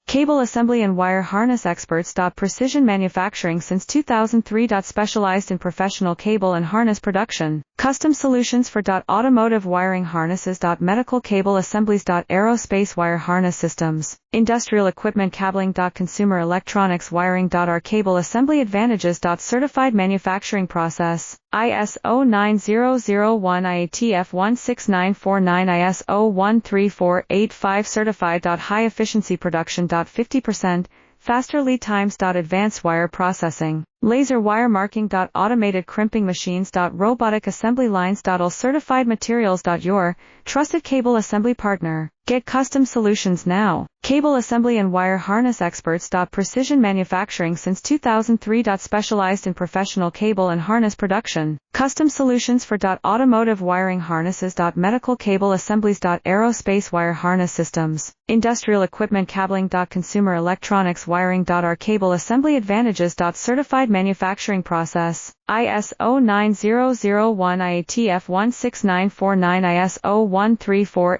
Cable assembly and wire harness experts. Precision manufacturing since 2003. Specialized in professional cable and harness production. Custom solutions for automotive wiring harnesses. Medical cable assemblies. Aerospace wire harness systems. Industrial equipment cabling. Consumer electronics wiring. Our cable assembly advantages. Certified manufacturing process. ISO 9001 IATF 16949 ISO 13485 certified. High efficiency production. 50% faster lead times. Advanced wire processing. Laser wire marking. Automated crimping machines. Robotic assembly lines. All certified materials. Your trusted cable assembly partner. Get custom solutions now. Cable assembly and wire harness experts. Precision manufacturing since 2003. Specialized in professional cable and harness production. Custom solutions for automotive wiring harnesses. Medical cable assemblies. Aerospace wire harness systems. Industrial equipment cabling. Consumer electronics wiring. Our cable assembly advantages. Certified manufacturing process. ISO 9001 IATF 16949 ISO 13485